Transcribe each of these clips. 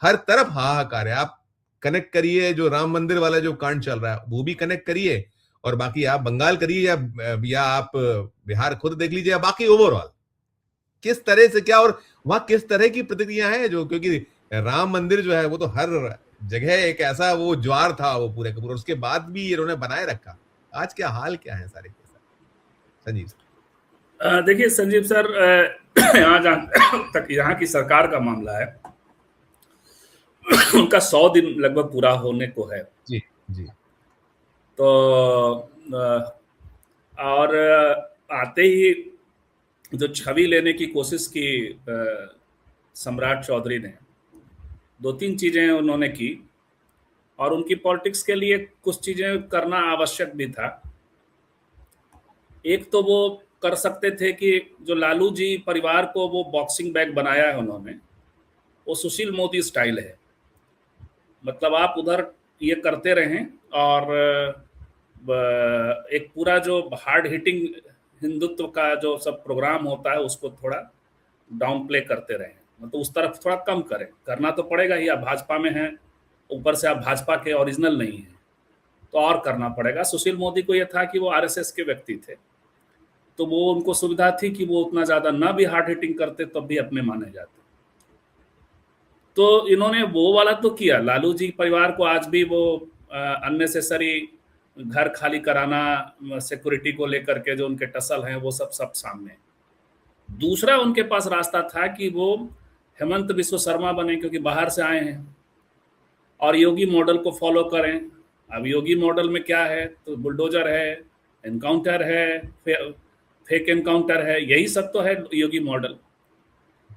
हर तरफ हाहाकार है। आप कनेक्ट करिए जो राम मंदिर वाला जो कांड चल रहा है वो भी कनेक्ट करिए, और बाकी आप बंगाल करिए या आप बिहार खुद देख लीजिए, या बाकी ओवरऑल किस तरह से क्या, और वहां किस तरह की प्रतिक्रिया है, जो क्योंकि राम मंदिर जो है वो तो हर जगह एक ऐसा वो ज्वार था वो पूरे का पूरा, उसके बाद भी इन्होंने बनाए रखा। आज क्या हाल क्या है सारे के सारे, संजीव सर? देखिए संजीव सर, यहाँ जहाँ तक यहाँ की सरकार का मामला है, उनका 100 दिन लगभग पूरा होने को है। जी जी। तो और आते ही जो छवि लेने की कोशिश की सम्राट चौधरी ने, 2-3 चीजें उन्होंने की, और उनकी पॉलिटिक्स के लिए कुछ चीजें करना आवश्यक भी था। एक तो वो कर सकते थे कि जो लालू जी परिवार को वो बॉक्सिंग बैग बनाया है उन्होंने, वो सुशील मोदी स्टाइल है। मतलब आप उधर ये करते रहें और एक पूरा जो हार्ड हिटिंग हिंदुत्व का जो सब प्रोग्राम होता है उसको थोड़ा डाउन प्ले करते रहें, मतलब उस तरफ थोड़ा कम करें। करना तो पड़ेगा ही, आप भाजपा में हैं, ऊपर से आप भाजपा के ओरिजिनल नहीं हैं, तो और करना पड़ेगा। सुशील मोदी को ये था कि वो आरएसएस के व्यक्ति थे, तो वो उनको सुविधा थी कि वो उतना ज़्यादा ना भी हार्ड हिटिंग करते तब भी अपने माने जाते। तो इन्होंने वो वाला तो किया। लालू जी परिवार को आज भी वो अननेसेसरी घर खाली कराना, सिक्योरिटी को लेकर के जो उनके टसल हैं वो सब सामने। दूसरा उनके पास रास्ता था कि वो हेमंत बिस्व शर्मा बने, क्योंकि बाहर से आए हैं, और योगी मॉडल को फॉलो करें। अब योगी मॉडल में क्या है, तो बुलडोजर है, एनकाउंटर है, फेक एनकाउंटर है, यही सब तो है योगी मॉडल।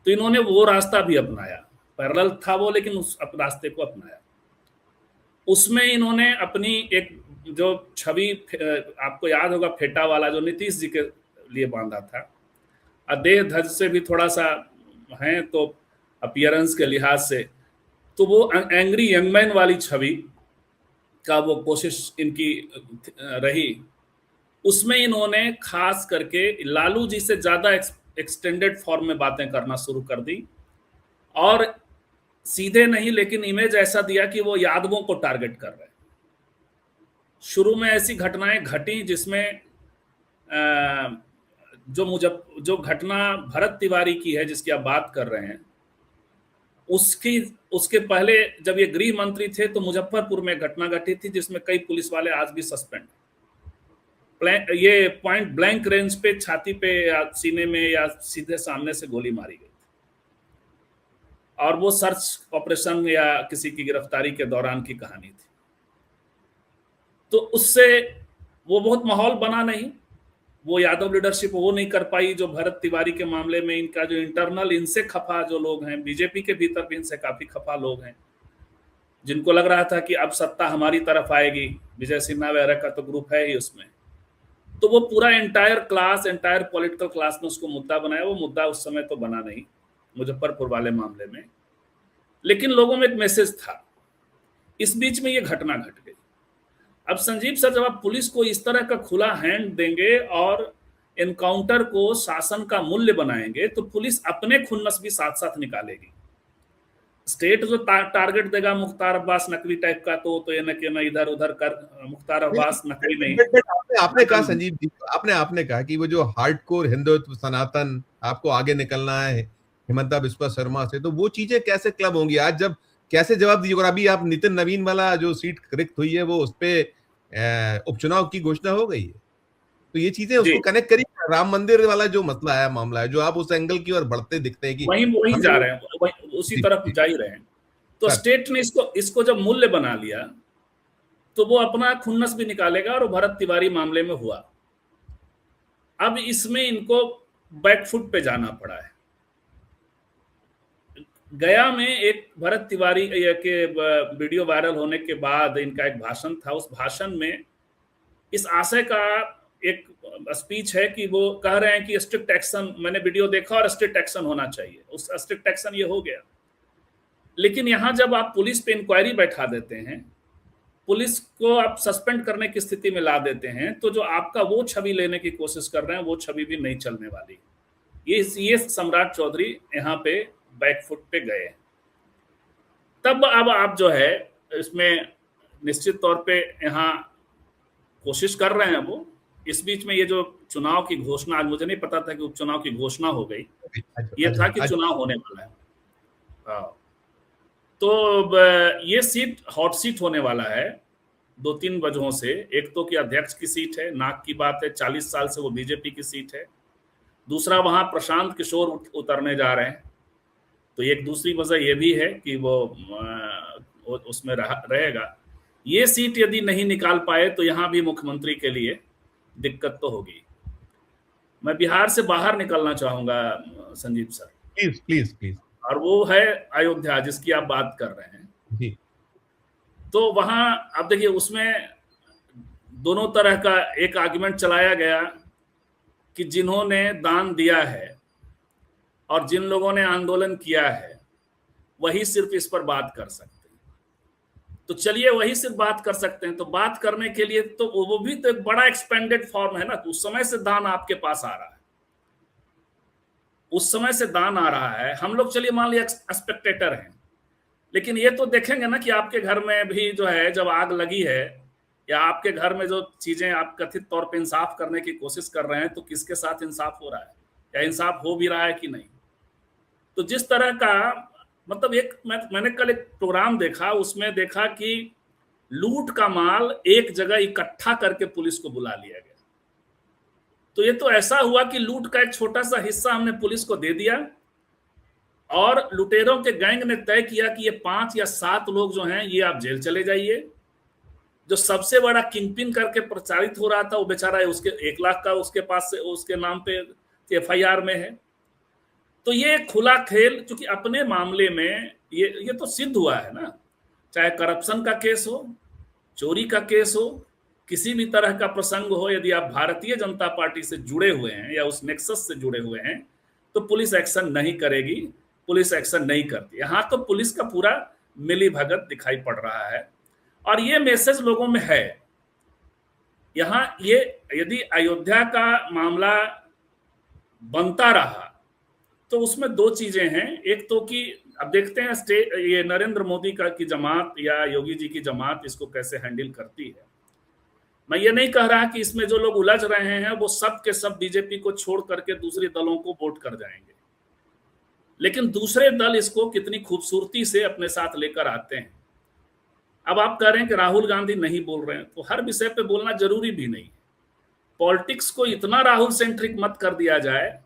तो इन्होंने वो रास्ता भी अपनाया, पैरेलल था वो, लेकिन उस रास्ते को अपनाया। उसमें इन्होंने अपनी एक जो छवि, आपको याद होगा फेटा वाला जो नीतीश जी के लिए बांधा था, देह धज से भी थोड़ा सा है तो अपीयरेंस के लिहाज से, तो वो एंग्री यंगमैन वाली छवि का वो कोशिश इनकी रही। उसमें इन्होंने खास करके लालू जी से ज्यादा एक्सटेंडेड फॉर्म में बातें करना शुरू कर दी, और सीधे नहीं लेकिन इमेज ऐसा दिया कि वो यादवों को टारगेट कर रहे हैं। शुरू में ऐसी घटनाएं घटी जिसमें जो घटना भरत तिवारी की है जिसकी आप बात कर रहे हैं, उसके पहले जब ये गृह मंत्री थे तो मुजफ्फरपुर में घटना घटी थी जिसमें कई पुलिस वाले आज भी सस्पेंड, ये पॉइंट ब्लैंक रेंज पे छाती पे या सीने में या सीधे सामने से गोली मारी गई, और वो सर्च ऑपरेशन या किसी की गिरफ्तारी के दौरान की कहानी थी। तो उससे वो बहुत माहौल बना नहीं, वो यादव लीडरशिप वो नहीं कर पाई जो भरत तिवारी के मामले में इनका जो इंटरनल इनसे खफा जो लोग हैं, बीजेपी के भीतर भी इनसे काफी खफा लोग हैं, जिनको लग रहा था कि अब सत्ता हमारी तरफ आएगी, विजय सिन्हा वगैरह का तो ग्रुप है ही उसमें। तो वो पूरा एंटायर पॉलिटिकल क्लास ने उसको मुद्दा बनाया। वो मुद्दा उस समय तो बना नहीं मुजफ्फरपुर वाले मामले में, लेकिन लोगों में एक मैसेज था। इस बीच में ये घटना घट गई। अब संजीव सर, जब आप पुलिस को इस तरह का खुला हैंड देंगे और एनकाउंटर को शासन का मूल्य बनाएंगे, तो पुलिस अपने खुन्नस भी साथ साथ निकालेगी। स्टेट जो टारगेट देगा मुख्तार अब्बास नकवी टाइप का, तो ये न कि न इधर उधर कर, मुख्तार अब्बास नकवी नहीं। आपने कहा संजीव जी, आपने कहा कि वो जो हार्डकोर हिंदुत्व सनातन आपको आगे निकलना है हिमंता बिस्वा शर्मा से, तो वो चीजें कैसे क्लब होंगी आज, जब कैसे जवाब दीजिएगा? और अभी आप नितिन नवीन वाला जो सीट रिक्त हुई है वो उस पे उपचुनाव की घोषणा हो गई है, तो ये चीजें उसको कनेक्ट करिए। राम मंदिर वाला जो मसला है, मामला है, जो आप उस एंगल की ओर बढ़ते दिखते हैं कि वहीं जा रहे हैं, उसी तरफ जा ही रहे हैं। तो स्टेट ने इसको जब मूल्य बना लिया तो वो अपना खुन्नस भी निकालेगा, और भरत तिवारी मामले में हुआ। अब इसमें इनको बैकफुट पे जाना पड़ा है। गया में एक भरत तिवारी के वीडियो वायरल होने के बाद इनका एक भाषण था। उस भाषण में इस आशय का एक स्पीच है कि वो कह रहे हैं कि स्ट्रिक्ट एक्शन, मैंने वीडियो देखा और स्ट्रिक्ट एक्शन होना चाहिए। उस स्ट्रिक्ट एक्शन ये हो गया। लेकिन यहां जब आप पुलिस पे इंक्वायरी बैठा देते हैं, पुलिस को आप सस्पेंड करने की स्थिति में ला देते हैं, तो जो आपका वो छवि लेने की कोशिश कर रहे हैं वो छवि भी नहीं चलने वाली। ये सम्राट चौधरी यहाँ पे बैकफुट पे गए। तब अब आप जो है इसमें निश्चित तौर पे यहाँ कोशिश कर रहे हैं वो। इस बीच में ये जो चुनाव की घोषणा, आज मुझे नहीं पता था कि उपचुनाव की घोषणा हो गई, ये था कि चुनाव होने वाला है। तो ये सीट हॉट सीट होने वाला है 2-3 वजहों से। एक तो कि अध्यक्ष की सीट है, नाक की बात है, 40 साल से वो बीजेपी की सीट है। दूसरा, वहां प्रशांत किशोर उतरने जा रहे हैं, तो एक दूसरी वजह ये भी है कि वो उसमें रहेगा। ये सीट यदि नहीं निकाल पाए तो यहां भी मुख्यमंत्री के लिए दिक्कत तो होगी। मैं बिहार से बाहर निकलना चाहूंगा Sanjeev sir. Please please please. और वो है अयोध्या, जिसकी आप बात कर रहे हैं जी। तो वहां आप देखिए, उसमें दोनों तरह का एक आर्गुमेंट चलाया गया कि जिन्होंने दान दिया है और जिन लोगों ने आंदोलन किया है वही सिर्फ इस पर बात कर सकते हैं। तो चलिए वही सिर्फ बात कर सकते हैं, तो बात करने के लिए तो वो भी तो एक बड़ा एक्सपेंडेड फॉर्म है ना। तो उस समय से दान आपके पास आ रहा है, उस समय से दान आ रहा है। हम लोग चलिए मान लिया स्पेक्टेटर हैं, लेकिन ये तो देखेंगे ना कि आपके घर में भी जो है जब आग लगी है, या आपके घर में जो चीजें आप कथित तौर पे इंसाफ करने की कोशिश कर रहे हैं, तो किसके साथ इंसाफ हो रहा है या इंसाफ हो भी रहा है कि नहीं। तो जिस तरह का मतलब मैंने कल एक प्रोग्राम देखा, उसमें देखा कि लूट का माल एक जगह इकट्ठा करके पुलिस को बुला लिया गया। तो ये तो ऐसा हुआ कि लूट का एक छोटा सा हिस्सा हमने पुलिस को दे दिया, और लुटेरों के गैंग ने तय किया कि ये 5 या 7 लोग जो हैं ये आप जेल चले जाइए। जो सबसे बड़ा किंगपिन करके प्रचारित हो रहा था वो बेचारा है, उसके 1 लाख का उसके पास से उसके नाम पे FIR में है। तो ये खुला खेल, चूंकि अपने मामले में ये तो सिद्ध हुआ है ना, चाहे करप्शन का केस हो, चोरी का केस हो, किसी भी तरह का प्रसंग हो, यदि आप भारतीय जनता पार्टी से जुड़े हुए हैं या उस नेक्सस से जुड़े हुए हैं तो पुलिस एक्शन नहीं करेगी, पुलिस एक्शन नहीं करती। यहां तो पुलिस का पूरा मिली भगत दिखाई पड़ रहा है, और ये मैसेज लोगों में है। यहां ये यदि अयोध्या का मामला बनता रहा तो उसमें 2 चीजें हैं। एक तो कि अब देखते हैं ये नरेंद्र मोदी की जमात या योगी जी की जमात इसको कैसे हैंडल करती है। मैं ये नहीं कह रहा कि इसमें जो लोग उलझ रहे हैं वो सब के सब बीजेपी को छोड़ करके दूसरे दलों को वोट कर जाएंगे, लेकिन दूसरे दल इसको कितनी खूबसूरती से अपने साथ लेकर आते हैं। अब आप कह रहे हैं कि राहुल गांधी नहीं बोल रहे हैं, तो हर विषय पे बोलना जरूरी भी नहीं है। पॉलिटिक्स को इतना राहुल सेंट्रिक मत कर दिया जाए।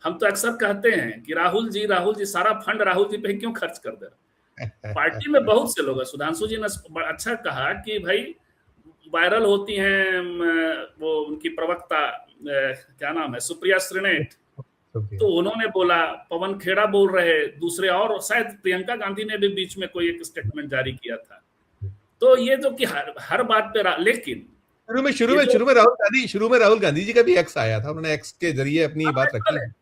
हम तो अक्सर कहते हैं कि राहुल जी सारा फंड राहुल जी पे क्यों खर्च कर दे रहे। पार्टी में बहुत से लोग हैं, सुधांशु जी ने अच्छा कहा कि भाई वायरल होती हैं वो उनकी प्रवक्ता क्या नाम है, सुप्रिया श्रीनेट, तो उन्होंने बोला, पवन खेड़ा बोल रहे, दूसरे और शायद प्रियंका गांधी ने भी बीच में कोई एक स्टेटमेंट जारी किया था। तो ये जो कि हर बात पे लेकिन शुरू में राहुल गांधी जी का भी एक्स आया था, उन्होंने एक्स के जरिए अपनी बात रखी।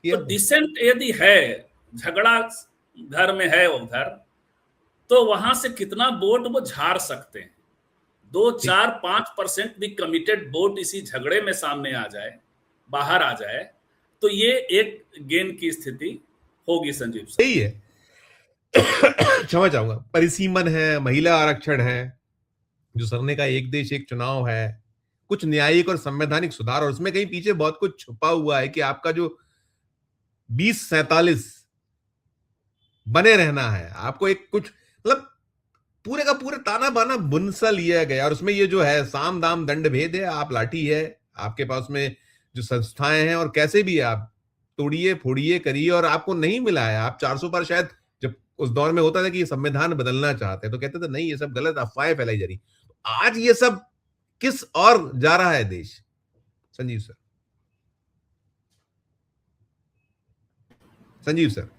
तो डिसेंट यदि है, झगड़ा घर में है उधर, तो वहां से कितना वोट वो झाड़ सकते हैं। 2-4-5% भी कमिटेड वोट इसी झगड़े में सामने आ जाए, बाहर आ जाए, तो ये एक गेन की स्थिति होगी संजीव सर। सही है। क्षमा चाहूंगा, परिसीमन है, महिला आरक्षण है, जो सर ने कहा एक देश एक चुनाव है, कुछ न्यायिक और संवैधानिक सुधार, और उसमें कहीं पीछे बहुत कुछ छुपा हुआ है कि आपका जो 2047 बने रहना है, आपको एक कुछ मतलब पूरे का पूरे ताना बाना बुन सा लिया गया। और उसमें ये जो है साम दाम दंड भेद है, आप लाठी है आपके पास में जो संस्थाएं हैं, और कैसे भी आप तोड़िए फोड़िए करिए, और आपको नहीं मिला है। आप 400 पर शायद, जब उस दौर में होता था कि ये संविधान बदलना चाहते हैं तो कहते थे नहीं ये सब गलत अफवाहें फैलाई जा रही। आज ये सब किस और जा रहा है देश, संजीव सर? संजीव सर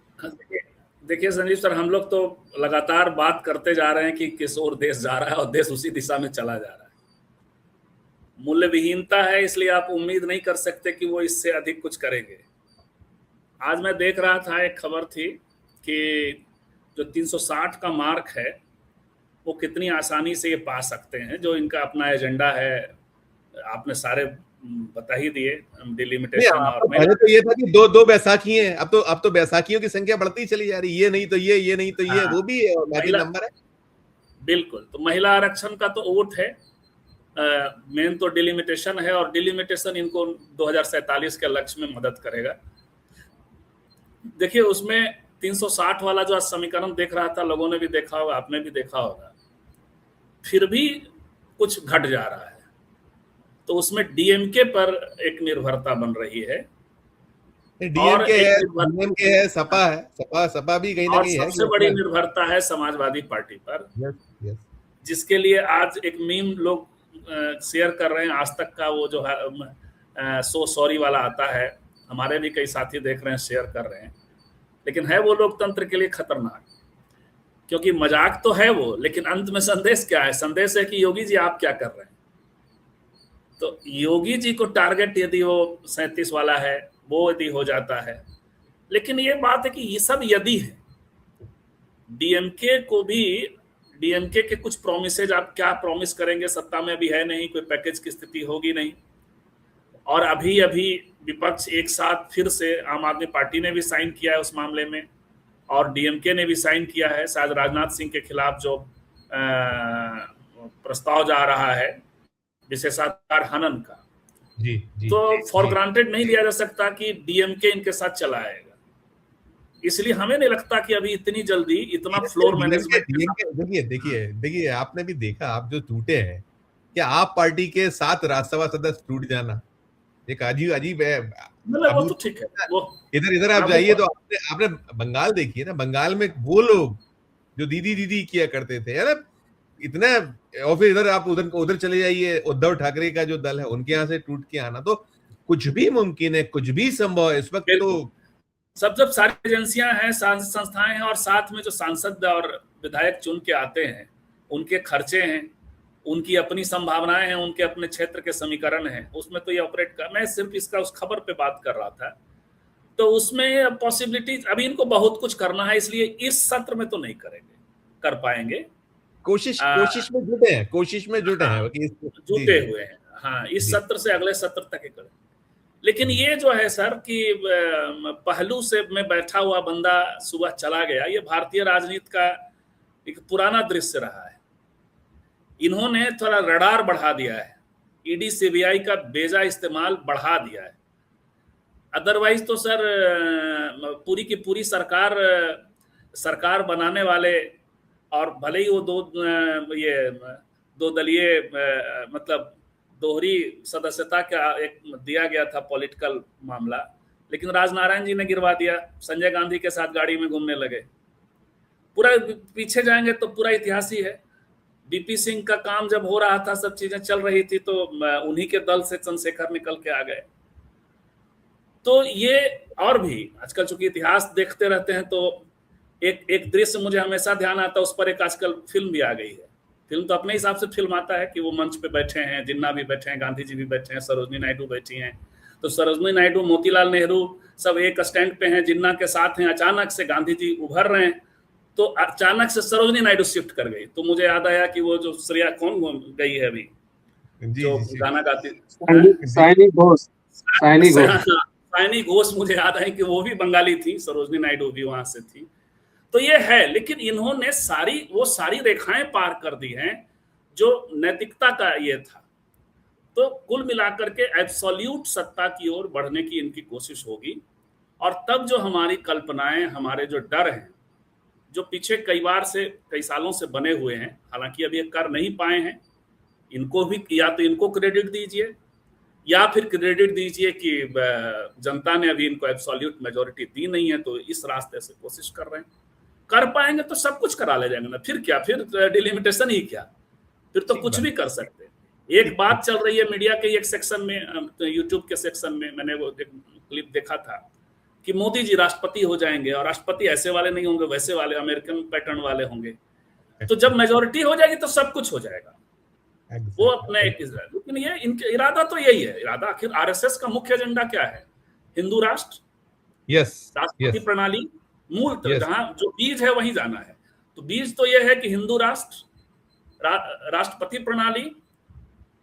देखिए संजीव सर, हम लोग तो लगातार बात करते जा रहे हैं कि किस ओर देश जा रहा है, और देश उसी दिशा में चला जा रहा है। मूल्य विहीनता है, इसलिए आप उम्मीद नहीं कर सकते कि वो इससे अधिक कुछ करेंगे। आज मैं देख रहा था, एक खबर थी कि जो 360 का मार्क है वो कितनी आसानी से ये पा सकते हैं, जो इनका अपना एजेंडा है। आपने सारे बता ही दिए, नहीं, डिलिमिटेशन और पहले तो ये था कि दो दो बैसाखी हैं, अब तो बैसाखियों की संख्या बढ़ती चली जा रही है, ये नहीं तो ये नहीं तो ये, हाँ, वो भी मैजिक महिला, नंबर है। बिल्कुल। तो महिला आरक्षण का तो ओट है, मेन तो डिलिमिटेशन है, और डिलिमिटेशन इनको 2047 के लक्ष्य में मदद करेगा। देखिए उसमें 360 वाला जो समीकरण देख रहा था, लोगों ने भी देखा होगा, आपने भी देखा होगा, फिर भी कुछ घट जा रहा है। तो उसमें डीएमके पर एक निर्भरता बन रही है, और डीएमके एक है, निर्भरता, डीएमके है, सपा है, सपा भी कहीं ना और कहीं है कि सबसे बड़ी निर्भरता है समाजवादी पार्टी पर, यस यस, जिसके लिए आज एक मीम लोग शेयर कर रहे हैं। आज तक का वो जो है सो सॉरी वाला आता है, हमारे भी कई साथी देख रहे हैं, शेयर कर रहे हैं, लेकिन है वो लोकतंत्र के लिए खतरनाक, क्योंकि मजाक तो है वो, लेकिन अंत में संदेश क्या है? संदेश है कि योगी जी आप क्या कर रहे हैं। तो योगी जी को टारगेट यदि वो 37 वाला है, वो यदि हो जाता है, लेकिन ये बात है कि ये सब यदि है, डीएमके को भी, डीएमके के कुछ प्रोमिसेज आप क्या प्रोमिस करेंगे, सत्ता में अभी है नहीं, कोई पैकेज की स्थिति होगी नहीं, और अभी अभी विपक्ष एक साथ फिर से, आम आदमी पार्टी ने भी साइन किया है उस मामले में, और डीएमके ने भी साइन किया है, शायद राजनाथ सिंह के खिलाफ जो प्रस्ताव जा रहा है विशेषाधिकार हनन का, जी जी, तो फॉर ग्रांटेड नहीं लिया जा सकता कि डीएमके इनके साथ चला आएगा। इसलिए हमें नहीं लगता कि अभी इतनी जल्दी इतना फ्लोर मैनेजमेंट। देखिए देखिए देखिए, आपने भी देखा, आप जो टूटे हैं, क्या आप पार्टी के 7 राज्यसभा सदस्य टूट जाना एक अजीब अजीब है। मतलब वो तो ठीक है, वो इधर इधर आप जाइए तो आपने बंगाल देखिए ना, बंगाल में वो लोग जो दीदी दीदी किया करते थे, है ना, इतना, और फिर इधर आप उधर चले जाइए, उद्धव ठाकरे का जो दल है, उनके यहाँ से टूट के आना, तो कुछ भी मुमकिन है, कुछ भी संभव है इस वक्त। तो जब सारी एजेंसियां हैं, संस्थाएं हैं, और साथ में जो सांसद और विधायक चुन के आते हैं, उनके खर्चे हैं, उनकी अपनी संभावनाएं हैं, उनके अपने क्षेत्र के समीकरण हैं, उसमें तो ये ऑपरेट कर, मैं सिर्फ इसका उस खबर पे बात कर रहा था। तो उसमें पॉसिबिलिटीज, अभी इनको बहुत कुछ करना है, इसलिए इस सत्र में तो नहीं करेंगे, कर पाएंगे। कोशिश में जुटे हैं, कोशिश में जुटे हैं, जुटे हुए हैं, हाँ, इस सत्र से अगले सत्र तक ही करें। लेकिन ये जो है सर कि पहलू से मैं बैठा हुआ बंदा सुबह चला गया, ये भारतीय राजनीति का एक पुराना दृश्य रहा है। इन्होंने थोड़ा रडार बढ़ा दिया है, ईडी सीबीआई का बेजा इस्तेमाल बढ़ा दिया है। अदरवाइज तो सर पूरी की पूरी सरकार बनाने वाले, और भले ही वो दो दलीय मतलब दोहरी सदस्यता का एक दिया गया था पॉलिटिकल मामला, लेकिन राजनारायण जी ने गिरवा दिया, संजय गांधी के साथ गाड़ी में घूमने लगे। पूरा पीछे जाएंगे तो पूरा इतिहास ही है। बीपी सिंह का काम जब हो रहा था, सब चीजें चल रही थी, तो उन्हीं के दल से चंद्रशेखर निकल के आ गए। तो ये, और भी आजकल चूंकि इतिहास देखते रहते हैं, तो एक दृश्य मुझे हमेशा ध्यान आता है, उस पर एक आजकल फिल्म भी आ गई है। फिल्म तो अपने हिसाब से फिल्म आता है कि वो मंच पे बैठे हैं, जिन्ना भी बैठे हैं, गांधी जी भी बैठे हैं, सरोजनी नायडू बैठी हैं, तो सरोजनी नायडू, मोतीलाल नेहरू सब एक स्टैंड पे हैं, जिन्ना के साथ हैं। अचानक से गांधी जी उभर रहे हैं, तो अचानक से सरोजनी नायडू शिफ्ट कर गई। तो मुझे याद आया कि वो जो श्रेया कौन गई है अभी, जो गाना गाती, साइनी घोष, मुझे याद है कि वो भी बंगाली थी, सरोजनी नायडू भी वहां से थी। तो ये है, लेकिन इन्होंने सारी रेखाएं पार कर दी हैं जो नैतिकता का ये था। तो कुल मिलाकर के एब्सोल्यूट सत्ता की ओर बढ़ने की इनकी कोशिश होगी, और तब जो हमारी कल्पनाएं, हमारे जो डर हैं, जो पीछे कई सालों से बने हुए हैं, हालांकि अभी कर नहीं पाए हैं, इनको भी, या तो इनको क्रेडिट दीजिए, या फिर क्रेडिट दीजिए कि जनता ने अभी इनको एब्सोल्यूट मेजोरिटी दी नहीं है, तो इस रास्ते से कोशिश कर रहे हैं। कर पाएंगे तो सब कुछ करा ले जाएंगे ना, फिर क्या, फिर डिलिमिटेशन ही क्या, फिर तो कुछ भी कर सकते हैं। एक बात चल रही है मीडिया के एक सेक्शन में, यूट्यूब के सेक्शन में, मैंने वो एक क्लिप देखा था कि मोदी जी राष्ट्रपति हो जाएंगे, और राष्ट्रपति ऐसे वाले नहीं होंगे, वैसे वाले अमेरिकन पैटर्न वाले होंगे। तो जब मेजोरिटी हो जाएगी तो सब कुछ हो जाएगा, वो अपने एक, लेकिन ये इनके इरादा तो यही है। इरादा आखिर आरएसएस का मुख्य एजेंडा क्या है? हिंदू राष्ट्र, राष्ट्रपति प्रणाली, मूल जहां जो बीज है वहीं जाना है। तो बीज तो यह है कि हिंदू राष्ट्र, राष्ट्रपति प्रणाली,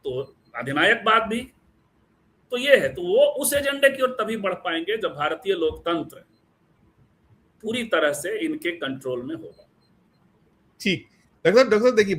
तो अधिनायकवाद भी, तो ये है, तो वो उस एजेंडे की ओर तभी बढ़ पाएंगे जब भारतीय लोकतंत्र पूरी तरह से इनके कंट्रोल में होगा। ठीक, डॉक्टर साहब देखिए